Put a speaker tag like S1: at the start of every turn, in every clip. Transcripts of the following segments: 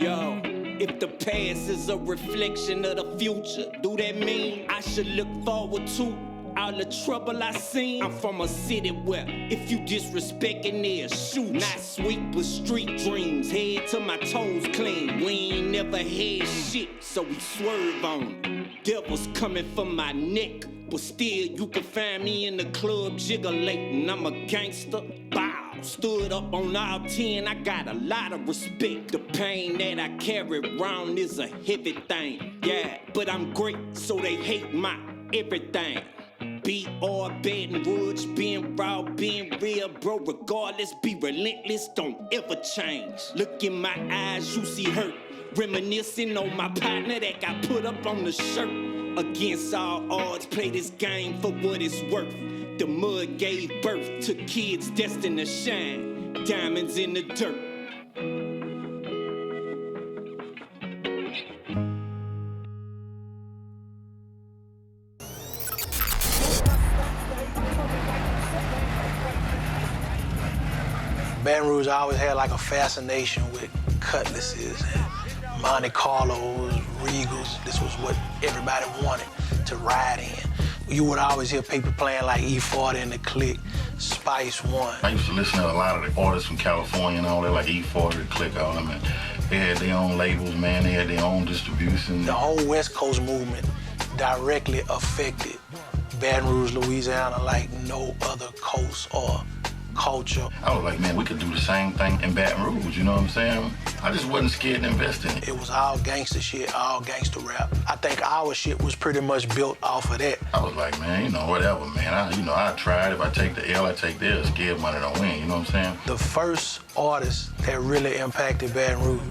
S1: Yo, if the past is a reflection of the future, do that mean I should look forward to all the trouble I seen? I'm from a city where if you disrespecting, they'll shoot. Not sweet, but street dreams. Head to my toes clean. We ain't never had shit, so we swerve on them. Devils coming for my neck, but still you can find me in the club jiggling. I'm a gangster. Bow. Stood up on all 10, I got a lot of respect. The pain that I carry around is a heavy thing. Yeah, but I'm great, so they hate my everything. B.R. Baton Rouge, being raw, being real, bro, regardless, be relentless, don't ever change. Look in my eyes, you see hurt, reminiscing on my partner that got put up on the shirt. Against all odds, play this game for what it's worth. The mud gave birth to kids destined to shine, diamonds in the dirt.
S2: Baton Rouge always had like a fascination with cutlasses and Monte Carlos, Regals. This was what everybody wanted to ride in. You would always hear people playing like E40 and the Click, Spice One.
S3: I used to listen to a lot of the artists from California and all that, like E40, the Click, all them. And they had their own labels, man. They had their own distribution.
S2: The whole West Coast movement directly affected Baton Rouge, Louisiana like no other coast or culture.
S3: I was like, man, we could do the same thing in Baton Rouge, you know what I'm saying? I just wasn't scared to invest in it.
S2: It was all gangster shit, all gangster rap. I think our shit was pretty much built off of that.
S3: I was like, man, you know, whatever, man. I tried. If I take the L, I take the L. Scared money don't win, you know what I'm saying?
S2: The first artist that really impacted Baton Rouge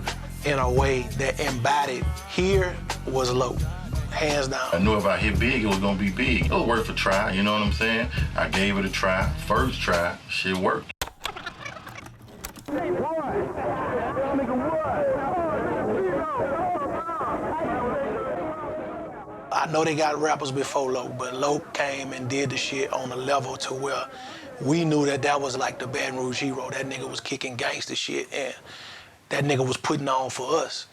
S2: in a way that embodied here was Loc. Hands down.
S3: I knew if I hit big, it was gonna be big. It was worth a try, you know what I'm saying? I gave it a try. First try, shit worked.
S2: I know they got rappers before Loc, but Loc came and did the shit on a level to where we knew that that was like the Baton Rouge hero. That nigga was kicking gangster shit, and that nigga was putting on for us.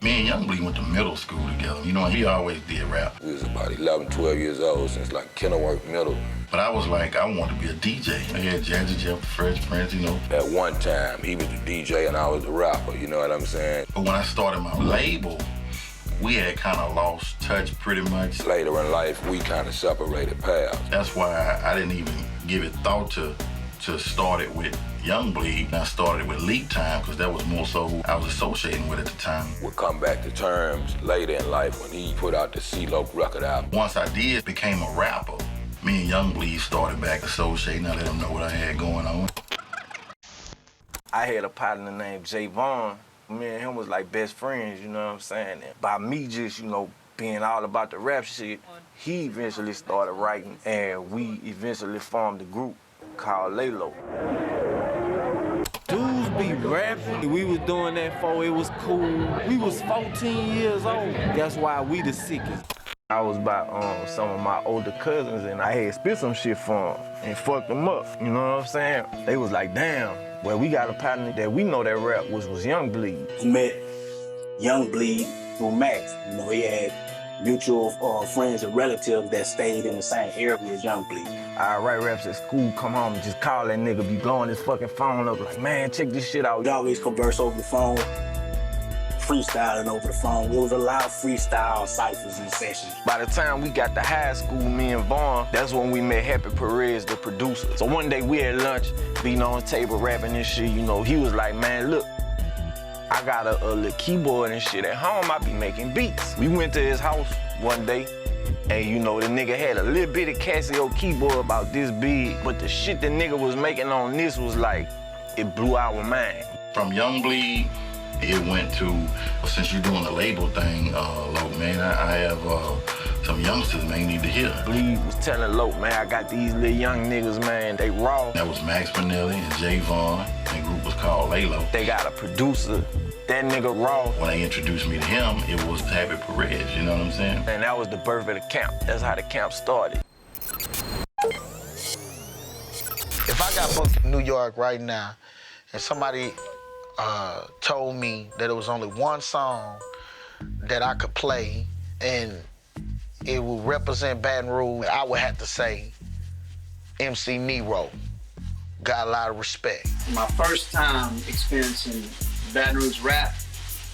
S3: Me and Young Bleed went to middle school together. You know, he always did rap.
S4: We was about 11, 12 years old since like Kenilworth Middle.
S3: But I was like, I wanted to be a DJ. I had Jazzy Jeff, Fresh Prince, you know.
S4: At one time, he was the DJ and I was the rapper, you know what I'm saying?
S3: But when I started my label, we had kind of lost touch pretty much.
S4: Later in life, we kind of separated paths.
S3: That's why I didn't even give it thought to start it with Young Bleed. I started with Lead Time because that was more so who I was associating with at the time.
S4: We'll come back to terms later in life when he put out the C-Loc record album.
S3: Once I became a rapper, me and Young Bleed started back associating. I let him know what I had going on.
S5: I had a partner named Jay Vaughn. Me and him was like best friends, you know what I'm saying? And by me just, you know, being all about the rap shit, he eventually started writing, and we eventually formed a group called Laylo. Dudes be rapping. We was doing that for it was cool. We was 14 years old. That's why we the sickest. I was by some of my older cousins, and I had spit some shit for them and fucked them up. You know what I'm saying? They was like, damn. Well, we got a partner that we know that rap was Young Bleed.
S6: He met Young Bleed through Max. You know, he had mutual friends and relatives that stayed in the same area as Young Bleed.
S5: I write raps at school, come home and just call that nigga, be blowing his fucking phone up like, man, check this shit out.
S6: We always converse over the phone, freestyling over the phone. It was a lot of freestyle ciphers and sessions.
S5: By the time we got to high school, me and Vaughn, that's when we met Happy Perez, the producer. So one day we had lunch, being on the table rapping and shit, you know, he was like, man, look, I got a little keyboard and shit at home, I be making beats. We went to his house one day, and you know, the nigga had a little bit of Casio keyboard about this big, but the shit the nigga was making on this was like, it blew our mind.
S3: From Young Bleed, it went to, since you're doing the label thing, Loc, man, I have some youngsters, man, need to hear.
S5: Bleed was telling Loc, man, I got these little young niggas, man, they raw.
S3: That was Max Minelli and Jay Vaughn. The group was called Laylo.
S5: They got a producer, that nigga raw.
S3: When they introduced me to him, it was Happy Perez, you know what I'm saying?
S5: And that was the birth of the camp. That's how the camp started.
S2: If I got booked in New York right now, and somebody told me that it was only one song that I could play and it would represent Baton Rouge, I would have to say MC Nero. Got a lot of respect.
S7: My first time experiencing Baton Rouge rap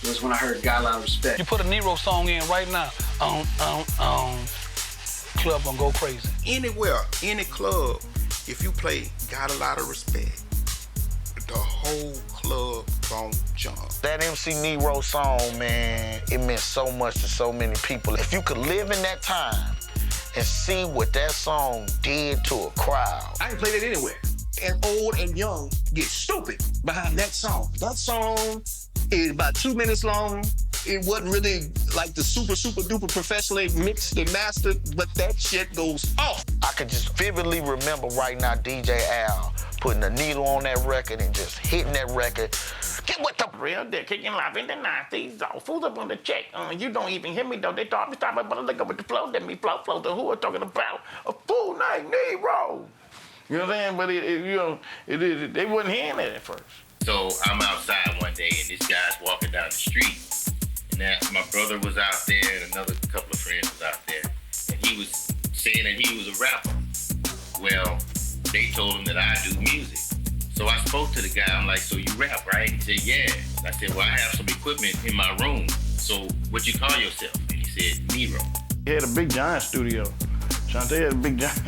S7: was when I heard Got a Lot of Respect.
S8: You put a Nero song in right now, club gonna go crazy.
S9: Anywhere, any club, if you play Got a Lot of Respect, the whole club gon' jump.
S2: That MC Nero song, man, it meant so much to so many people. If you could live in that time and see what that song did to a crowd.
S10: I can play that anywhere. And old and young get stupid behind that song. That song is about 2 minutes long. It wasn't really like the super duper professionally mixed and mastered, but that shit goes off.
S2: I could just vividly remember right now DJ Al putting a needle on that record and just hitting that record. Get with the
S3: Real dick, kicking live in the 90s, all fools up on the check. You don't even hear me though. They thought me stop, but look up with the flow, let me flow. Who are talking about? A fool named Nero. You know what I'm saying? But they wasn't hearing it at first. So I'm outside one day and this guy's walking down the street. And my brother was out there and another couple of friends was out there. And he was saying that he was a rapper. Well, they told him that I do music. So I spoke to the guy, I'm like, so you rap, right? He said, yeah. I said, well, I have some equipment in my room. So what you call yourself? And he said, Nero.
S11: He had a big giant studio. Shantae had a big giant.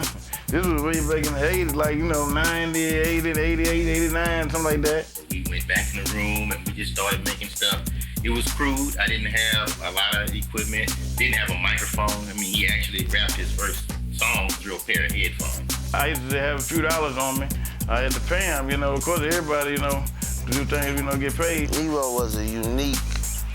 S11: This was way back in the 80s, like, 90, 80, 88, 89, something like that.
S3: So we went back in the room and we just started making stuff. It was crude. I didn't have a lot of equipment, didn't have a microphone. I mean, he actually rapped his first song through a pair of headphones.
S11: I used to have a few dollars on me. I had to pay him, of course, everybody, to do things, get paid.
S5: Nero was a unique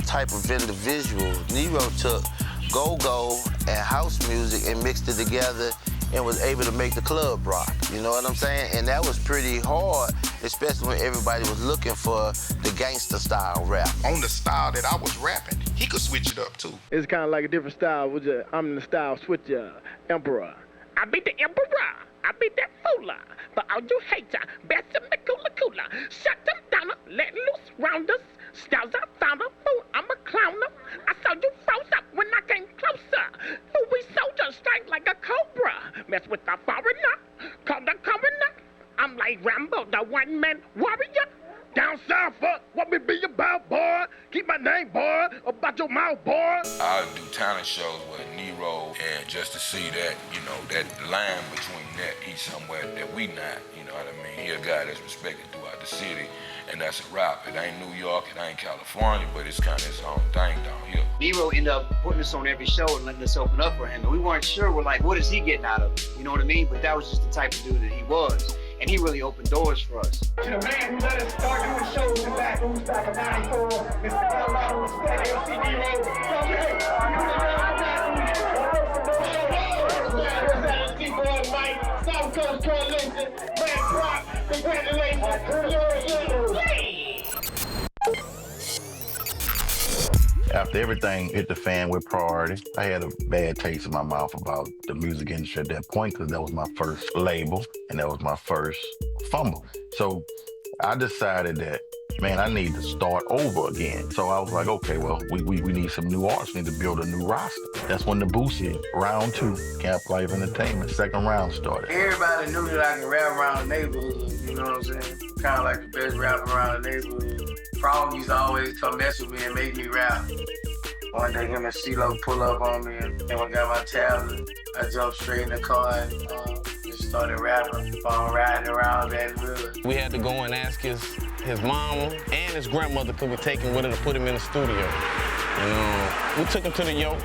S5: type of individual. Nero took go-go and house music and mixed it together and was able to make the club rock, you know what I'm saying? And that was pretty hard, especially when everybody was looking for the gangster style rap.
S9: On the style that I was rapping, he could switch it up too.
S11: It's kind of like a different style. I'm the style ShotYa, Emperor.
S12: I be the emperor, I be that fooler. For all you hater, best of the cooler. Shut them down, let loose rounders. Styles I found fool, I'm a clowner. I saw you froze up when I came closer. Fool, we soldiers strike like a cobra. Mess with the foreigner, call the coroner. I'm like Rambo, the one-man warrior. Down south, what me be about, boy? Keep my name, boy, about your mouth, boy.
S4: I do talent shows with Nero, and just to see that, that line between that, he's somewhere that we not, you know what I mean? He a guy that's respected throughout the city, and that's a rap. It ain't New York, it ain't California, but it's kind of his own thing down here.
S7: Nero ended up putting us on every show and letting us open up for him. And we weren't sure, we're like, what is he getting out of it? You know what I mean? But that was just the type of dude that he was. And he really opened doors for us.
S12: To the man who let us start doing shows in Baton Rouge back in '94, Mr. Got a Lot of Respect, MC Nero. South Coast Coalition, man, prop, congratulations.
S3: After everything hit the fan with Priority, I had a bad taste in my mouth about the music industry at that point because that was my first label and that was my first fumble. So I decided that, man, I need to start over again. So I was like, okay, well, we need some new artists. We need to build a new roster. That's when the Boosie round 2, Camp Life Entertainment, second round started.
S5: Everybody knew that I could rap around the neighborhood, you know what I'm saying? Kind of like the best rapper around the neighborhood. Frog used to always come mess with me and make me rap. One day him and C-Loc pull up on me and when I got my tablet, I jumped straight in the car and just started rapping, riding around Baton Rouge.
S8: We had to go and ask his mama and his grandmother could we take him with her to put him in the studio. And we took him to the Yo,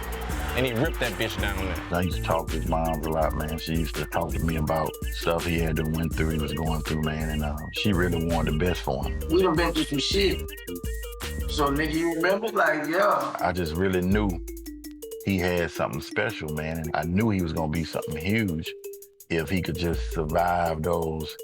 S8: and he ripped that bitch down there.
S3: I used to talk to his mom a lot, man. She used to talk to me about stuff he had to went through, he was going through, man, and she really wanted the best for him.
S5: We done been through some shit. So, nigga, you remember? Like, yeah.
S3: I just really knew he had something special, man, and I knew he was gonna be something huge if he could just survive those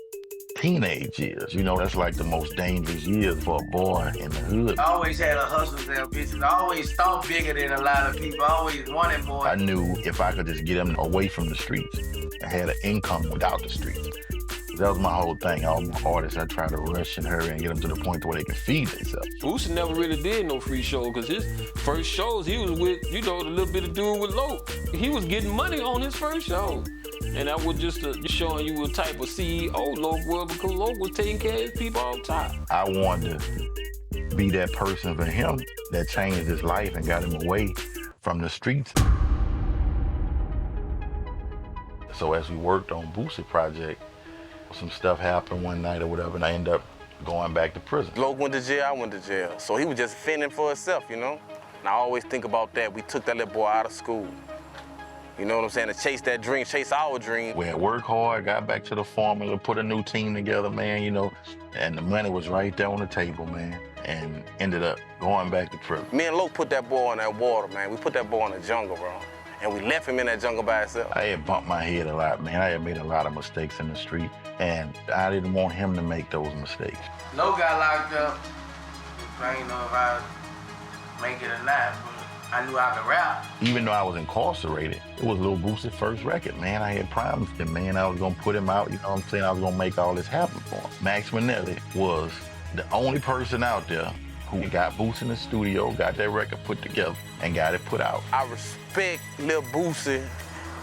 S3: teenage years. That's like the most dangerous years for a boy in the hood.
S5: I always had a hustler's ambition. I always thought bigger than a lot of people. I always wanted more.
S3: I knew if I could just get him away from the streets, I had an income without the streets.
S13: That was my whole thing. All my artists, I try to rush and hurry and get them to the point where they can feed themselves.
S14: Boosie never really did no free show because his first shows, he was with, you know, the little bit of dude with Loc. He was getting money on his first show. And that was just showing you what type of CEO Loc was, because Loc was taking care of his people all the time.
S13: I wanted to be that person for him that changed his life and got him away from the streets. So as we worked on Boosie project, some stuff happened one night or whatever, and I ended up going back to prison.
S5: Loc went to jail, I went to jail. So he was just fending for himself, you know? And I always think about that. We took that little boy out of school. You know what I'm saying? To chase that dream, chase our dream.
S13: We had worked hard, got back to the formula, put a new team together, man, you know, and the money was right there on the table, man, and ended up going back to prison.
S5: Me and Loc put that boy in that water, man. We put that boy in the jungle, bro. And we left him in that jungle by himself.
S13: I had bumped my head a lot, man. I had made a lot of mistakes in the street, and I didn't want him to make those mistakes.
S15: Loc got locked up. I ain't know if I'd make it or not, but I knew I could rap.
S13: Even though I was incarcerated, it was Lil Boosie's first record, man. I had promised him, man, I was gonna put him out, you know what I'm saying? I was gonna make all this happen for him. Max Minelli was the only person out there who got Boosie in the studio, got that record put together, and got it put out.
S5: I respect Lil Boosie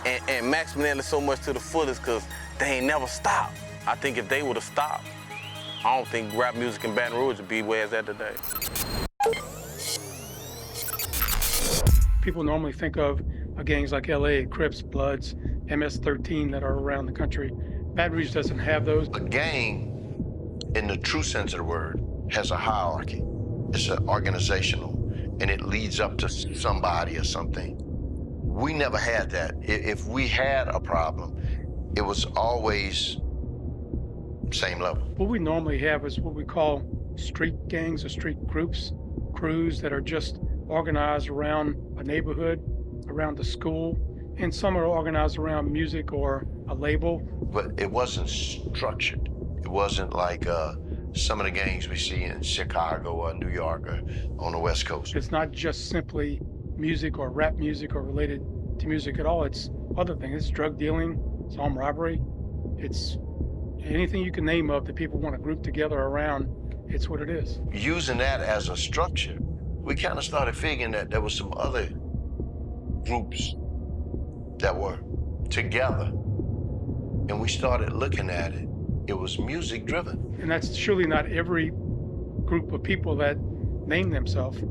S5: and Max Minelli so much to the fullest because they ain't never stopped. I think if they would have stopped, I don't think rap music in Baton Rouge would be where it's at today.
S16: People normally think of gangs like LA, Crips, Bloods, MS-13 that are around the country. Baton Rouge doesn't have those.
S17: A gang, in the true sense of the word, has a hierarchy. It's organizational, and it leads up to somebody or something. We never had that. If we had a problem, it was always same level.
S16: What we normally have is what we call street gangs or street groups, crews that are just organized around a neighborhood, around the school, and some are organized around music or a label.
S17: But it wasn't structured. It wasn't like some of the gangs we see in Chicago or New York or on the West Coast.
S16: It's not just simply music or rap music or related to music at all. It's other things. It's drug dealing, it's armed robbery, it's anything you can name of that people want to group together around, it's what it is.
S17: Using that as a structure, we kind of started figuring that there was some other groups that were together, and we started looking at it. It was music driven.
S16: And that's surely not every group of people that name themselves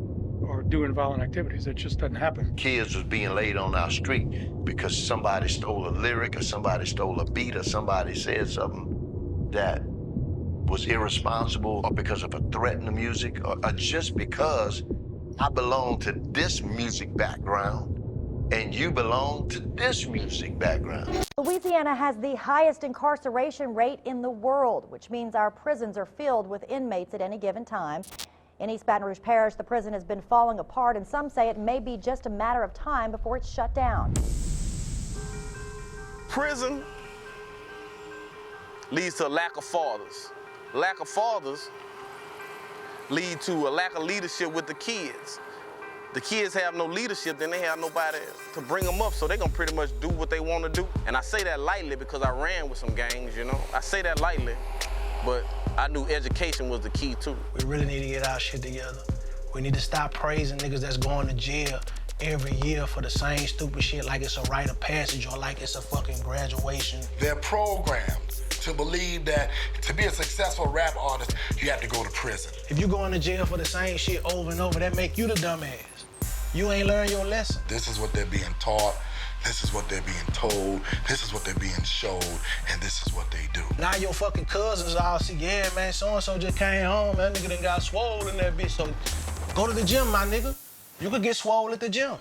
S16: or doing violent activities. It just doesn't happen.
S17: Kids was being laid on our street because somebody stole a lyric or somebody stole a beat or somebody said something that was irresponsible, or because of a threat in the music, or just because I belong to this music background and you belong to this music background.
S18: Louisiana has the highest incarceration rate in the world, which means our prisons are filled with inmates at any given time. In East Baton Rouge Parish, the prison has been falling apart, and some say it may be just a matter of time before it's shut down.
S5: Prison leads to a lack of fathers. Lack of fathers lead to a lack of leadership with the kids. The kids have no leadership, then they have nobody to bring them up, so they're gonna pretty much do what they want to do. And I say that lightly because I ran with some gangs, you know? I say that lightly, but I knew education was the key too.
S2: We really need to get our shit together. We need to stop praising niggas that's going to jail every year for the same stupid shit like it's a rite of passage or like it's a fucking graduation.
S19: They're programmed to believe that to be a successful rap artist, you have to go to prison.
S2: If you going to jail for the same shit over and over, that make you the dumbass. You ain't learned your lesson.
S19: This is what they're being taught. This is what they're being told. This is what they're being showed. And this is what they do.
S2: Now your fucking cousins all see, yeah, man, so-and-so just came home. That nigga done got swole in that bitch. So go to the gym, my nigga. You could get swole at the gym.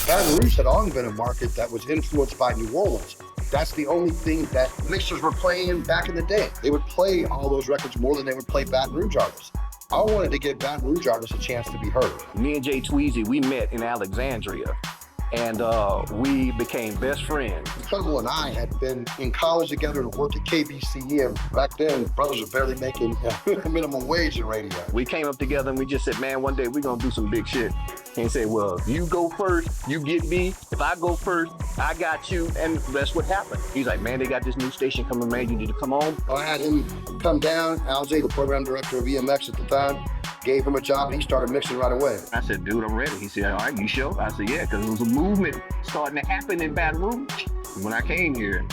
S20: Baton Rouge had always been a market that was influenced by New Orleans. That's the only thing that mixers were playing back in the day. They would play all those records more than they would play Baton Rouge artists. I wanted to give Baton Rouge artists a chance to be heard.
S21: Me and Jay Tweezy, we met in Alexandria. and we became best friends.
S20: Incredible and I had been in college together and worked at KBCE, and back then, brothers were barely making minimum wage in radio.
S21: We came up together and we just said, man, one day we're gonna do some big shit. And he said, well, you go first, you get me. If I go first, I got you, and that's what happened. He's like, man, they got this new station coming, man, you need to come on.
S20: I had him come down. Alzay, the program director of EMX at the time, gave him a job, and he started mixing right away.
S21: I said, dude, I'm ready. He said, all right, you sure? I said, yeah, because it was a movement starting to happen in Baton Rouge. When I came here,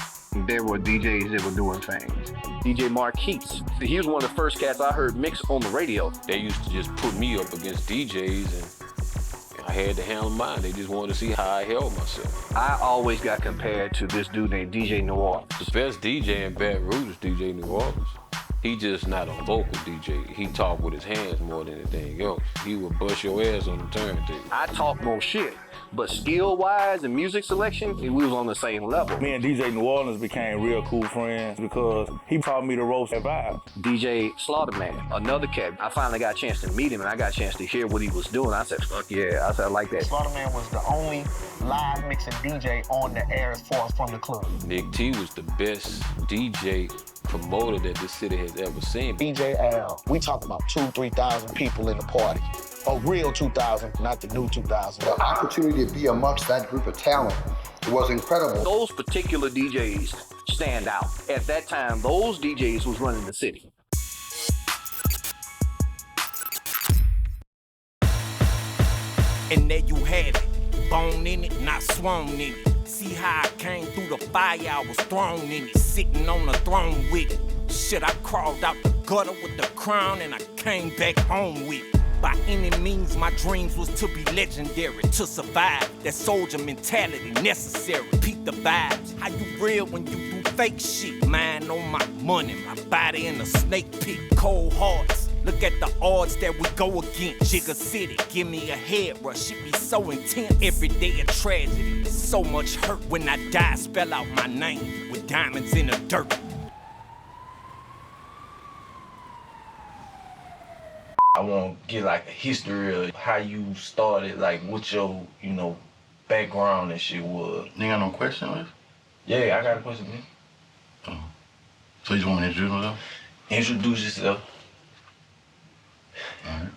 S21: there were DJs that were doing things. DJ Marquise, he was one of the first cats I heard mix on the radio.
S14: They used to just put me up against DJs, and I had to handle mine. They just wanted to see how I held myself.
S21: I always got compared to this dude named DJ Noir.
S14: The best DJ in Baton Rouge is DJ New Orleans. He just not a vocal DJ. He talk with his hands more than anything else. He would bust your ass on the turntable.
S21: I talk more shit, but skill-wise and music selection, we was on the same level.
S11: Me and DJ New Orleans became real cool friends because he taught me to roast that vibe.
S21: DJ Slaughterman, another cat. I finally got a chance to meet him and I got a chance to hear what he was doing. I said, fuck yeah. I said, I like that.
S10: Slaughterman was the only live mixing DJ on the air as far as from the club.
S14: Nick T was the best DJ promoter that this city has ever seen.
S10: DJ Al, we talk about 2,000-3,000 people in the party. A real 2,000, not the new 2,000.
S20: The opportunity to be amongst that group of talent was incredible.
S21: Those particular DJs stand out. At that time, those DJs was running the city.
S1: And there you have it. Bone in it, not sworn in it. See how I came through the fire, I was thrown in it. Sitting on the throne with it. Shit, I crawled out the gutter with the crown and I came back home with it. By any means, my dreams was to be legendary, to survive. That soldier mentality necessary. Peep the vibes. How you real when you do fake shit? Mine on my money, my body in a snake pit. Cold hearts. Look at the odds that we go against. Jigga City, give me a head rush. It be so intense. Every day a tragedy. So much hurt when I die. Spell out my name with diamonds in the dirt.
S5: I want to get like a history of how you started, like what your, background and shit was.
S13: You got no question list?
S5: Yeah, I got a question, man.
S13: Oh. So you just want me to introduce myself?
S5: Introduce yourself.
S13: All right.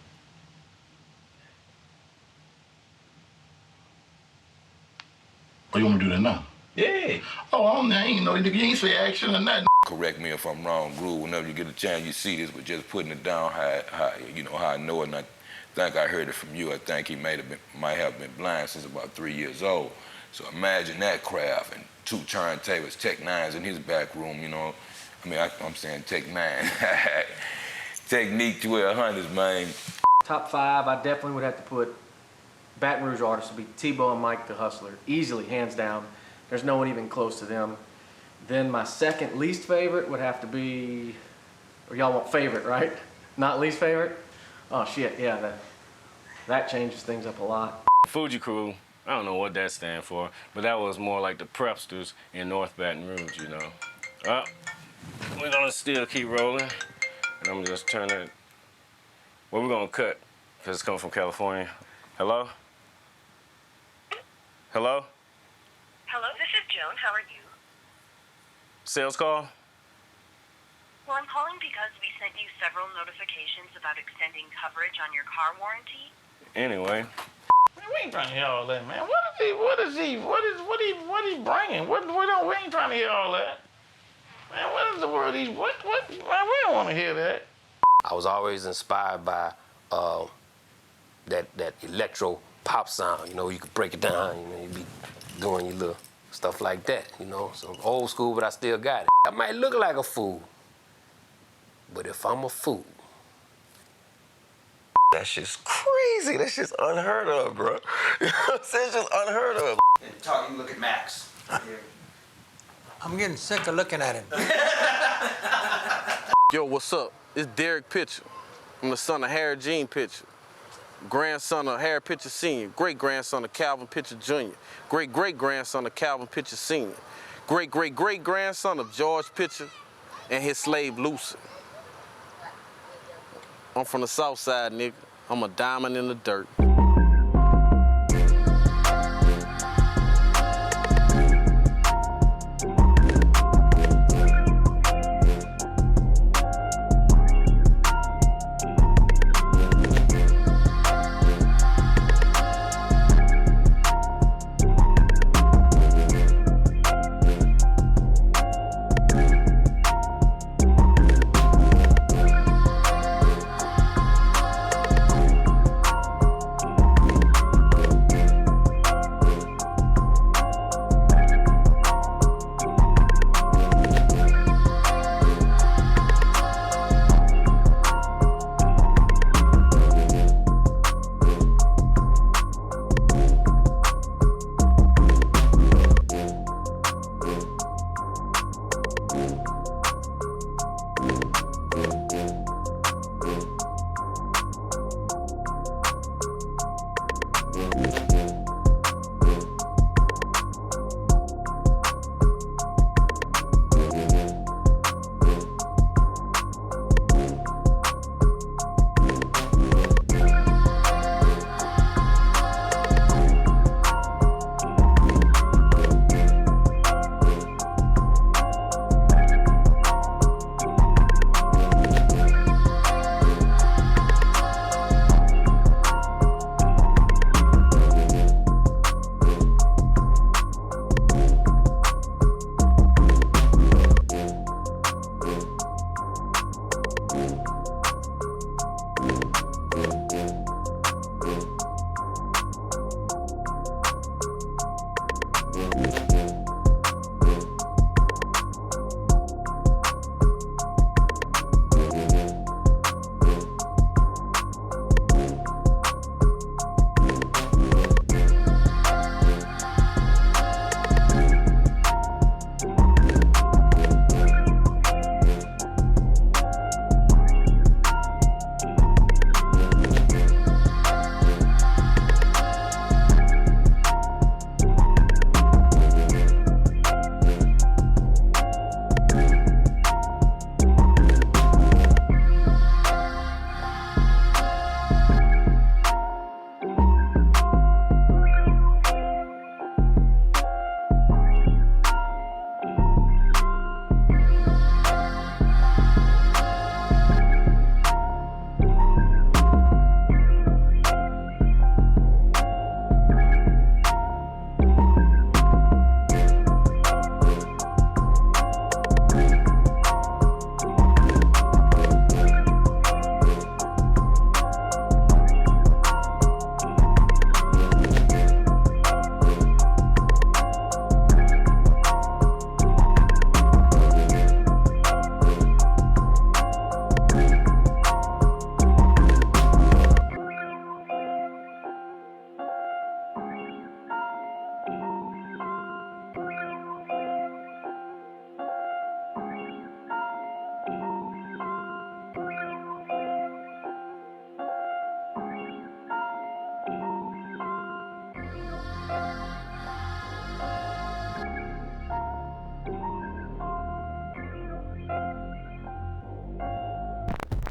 S13: Oh, you want me to do that now?
S5: Yeah.
S13: Oh, I ain't know, you ain't say action or nothing.
S4: Correct me if I'm wrong, Groove. Whenever you get a chance, you see this, but just putting it down how I know it. And I think I heard it from you. I think he might have been blind since about 3 years old. So imagine that craft and 2 turntables, Tech 9s in his back room. I'm saying Tech 9. Technique 1200s, man.
S22: Top 5, I definitely would have to put Baton Rouge artists would be Tebow and Mike the Hustler. Easily, hands down. There's no one even close to them. Then my second least favorite would have to be, or y'all want favorite, right? Not least favorite? Oh shit, yeah, that changes things up a lot.
S8: Fuji Crew, I don't know what that stands for, but that was more like the prepsters in North Baton Rouge, Well, we're gonna still keep rolling, and I'm gonna just turn it, well, we're gonna cut, because it's coming from California. Hello? Hello?
S23: Hello, this is Joan. How are you?
S8: Sales call?
S23: Well, I'm calling because we sent you several notifications about extending coverage on your car warranty.
S8: Anyway.
S3: Man, we ain't trying to hear all that, man. What is he bringing? We ain't trying to hear all that. Man, what is the word man, we don't want to hear that.
S24: I was always inspired by that electro pop sound, you could break it down, you'd be doing your little stuff like that, So old school, but I still got it. I might look like a fool, but if I'm a fool,
S5: That shit's crazy. That shit's unheard of, bro. You know what I'm saying? It's just unheard of.
S25: You look at Max.
S26: I'm getting sick of looking at him.
S8: Yo, what's up? It's Derek Pitcher. I'm the son of Harry Jean Pitcher, grandson of Harry Pitcher Sr., great-grandson of Calvin Pitcher Jr., great-great-grandson of Calvin Pitcher Sr., great-great-great-grandson of George Pitcher and his slave Lucy. I'm from the South Side, nigga. I'm a diamond in the dirt.